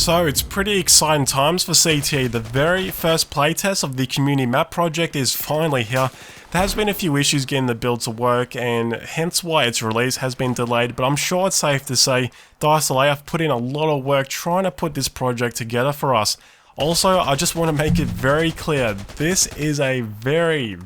So it's pretty exciting times for CTE. The very first playtest of the community map project is finally here. There has been a few issues getting the build to work, and hence why its release has been delayed, but I'm sure it's safe to say DICE have put in a lot of work trying to put this project together for us. Also, I just want to make it very clear, this is a very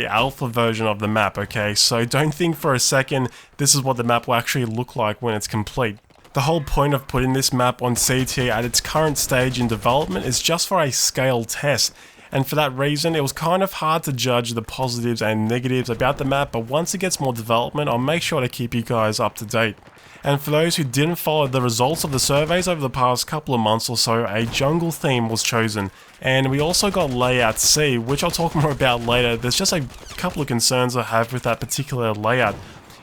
alpha version of the map, okay? So don't think for a second this is what the map will actually look like when it's complete. The whole point of putting this map on CTE at its current stage in development is just for a scale test, and for that reason it was kind of hard to judge the positives and negatives about the map, but once it gets more development I'll make sure to keep you guys up to date. And for those who didn't follow the results of the surveys over the past couple of months or so, a jungle theme was chosen, and we also got layout C, which I'll talk more about later. There's just a couple of concerns I have with that particular layout.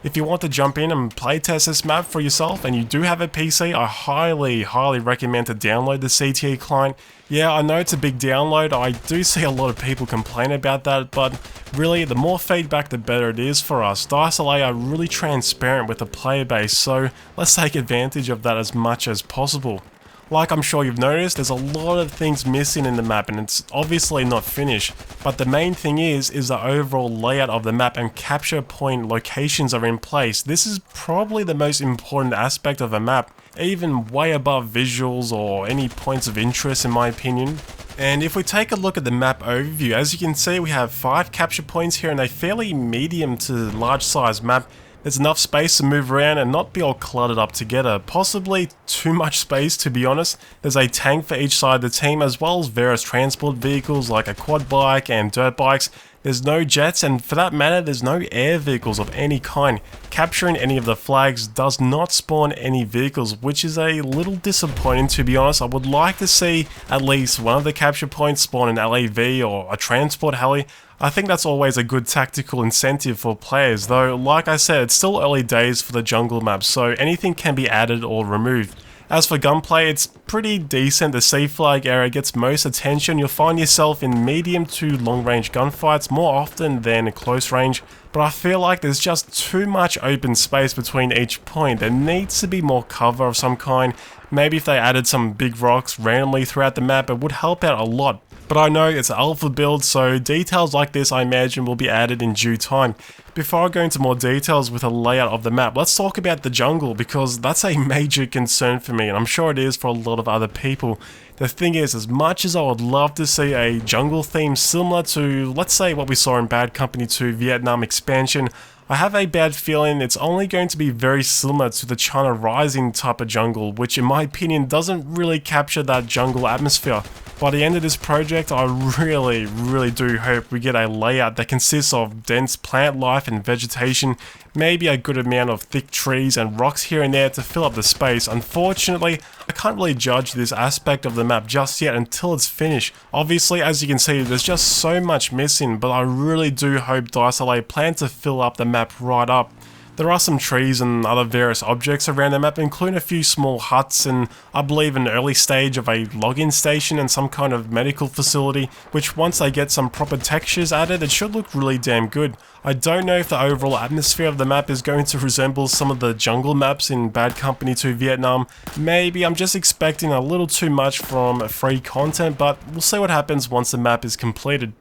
If you want to jump in and playtest this map for yourself and you do have a PC, I highly recommend to download the CTE client. Yeah, I know it's a big download, I do see a lot of people complain about that, but really the more feedback the better it is for us. DICE are really transparent with the player base, so let's take advantage of that as much as possible. Like I'm sure you've noticed, there's a lot of things missing in the map and it's obviously not finished, but the main thing is the overall layout of the map and capture point locations are in place. This is probably the most important aspect of a map, even way above visuals or any points of interest in my opinion. And if we take a look at the map overview, as you can see we have 5 capture points here in a fairly medium to large size map. There's enough space to move around and not be all cluttered up together, possibly too much space to be honest. There's a tank for each side of the team as well as various transport vehicles like a quad bike and dirt bikes. There's no jets and for that matter there's no air vehicles of any kind. Capturing any of the flags does not spawn any vehicles, which is a little disappointing to be honest. I would like to see at least one of the capture points spawn an LAV or a transport heli. I think that's always a good tactical incentive for players, though like I said it's still early days for the jungle map, so anything can be added or removed. As for gunplay, it's pretty decent. The C flag area gets most attention. You'll find yourself in medium to long range gunfights more often than close range, but I feel like there's just too much open space between each point. There needs to be more cover of some kind. Maybe if they added some big rocks randomly throughout the map it would help out a lot. But I know it's an alpha build, so details like this I imagine will be added in due time. Before I go into more details with a layout of the map, let's talk about the jungle, because that's a major concern for me, and I'm sure it is for a lot of other people. The thing is, as much as I would love to see a jungle theme similar to, let's say, what we saw in Bad Company 2 Vietnam expansion, I have a bad feeling it's only going to be very similar to the China Rising type of jungle, which in my opinion doesn't really capture that jungle atmosphere. By the end of this project, I really do hope we get a layout that consists of dense plant life and vegetation, maybe a good amount of thick trees and rocks here and there to fill up the space. Unfortunately, I can't really judge this aspect of the map just yet until it's finished. Obviously, as you can see, there's just so much missing, but I really do hope DICE plan to fill up the map right up. There are some trees and other various objects around the map, including a few small huts and I believe an early stage of a login station and some kind of medical facility, which once they get some proper textures added, it should look really damn good. I don't know if the overall atmosphere of the map is going to resemble some of the jungle maps in Bad Company 2 Vietnam. Maybe I'm just expecting a little too much from free content, but we'll see what happens once the map is completed.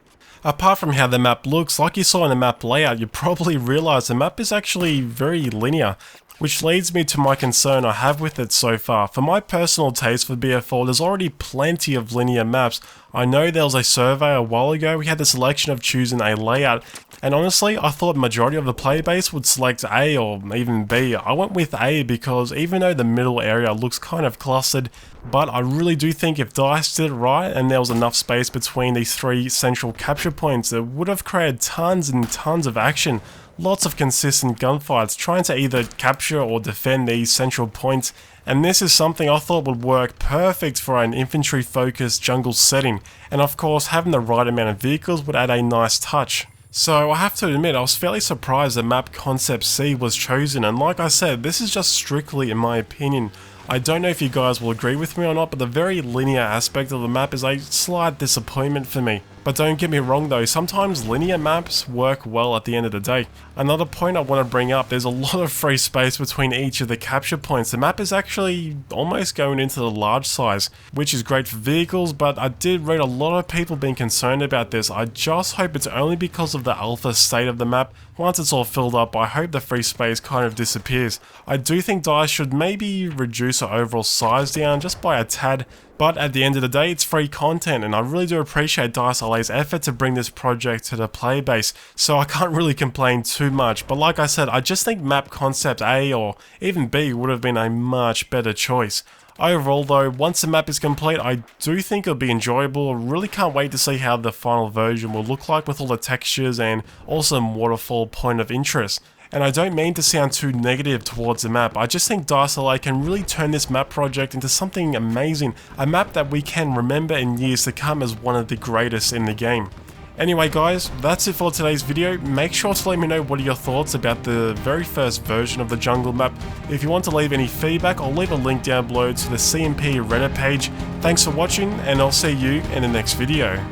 Apart from how the map looks, like you saw in the map layout, you probably realise the map is actually very linear, which leads me to my concern I have with it so far. For my personal taste for BF4, there's already plenty of linear maps. I know there was a survey a while ago, we had the selection of choosing a layout, and honestly I thought the majority of the player base would select A or even B. I went with A because even though the middle area looks kind of clustered, but I really do think if DICE did it right and there was enough space between these 3 central capture points, it would have created tons and tons of action. Lots of consistent gunfights trying to either capture or defend these central points, and this is something I thought would work perfect for an infantry focused jungle setting, and of course having the right amount of vehicles would add a nice touch. So I have to admit I was fairly surprised that map concept C was chosen, and like I said, this is just strictly in my opinion. I don't know if you guys will agree with me or not, but the very linear aspect of the map is a slight disappointment for me. But don't get me wrong though, sometimes linear maps work well at the end of the day. Another point I want to bring up, there's a lot of free space between each of the capture points. The map is actually almost going into the large size, which is great for vehicles, but I did read a lot of people being concerned about this. I just hope it's only because of the alpha state of the map. Once it's all filled up, I hope the free space kind of disappears. I do think DICE should maybe reduce the overall size down just by a tad, but at the end of the day, it's free content, and I really do appreciate DICE LA's effort to bring this project to the player base, so I can't really complain too much. But like I said, I just think map concept A or even B would have been a much better choice. Overall though, once the map is complete, I do think it'll be enjoyable. I really can't wait to see how the final version will look like with all the textures and awesome waterfall point of interest. And I don't mean to sound too negative towards the map, I just think DICE LA can really turn this map project into something amazing, a map that we can remember in years to come as one of the greatest in the game. Anyway guys, that's it for today's video. Make sure to let me know what are your thoughts about the very first version of the jungle map. If you want to leave any feedback, I'll leave a link down below to the CMP Reddit page. Thanks for watching, and I'll see you in the next video.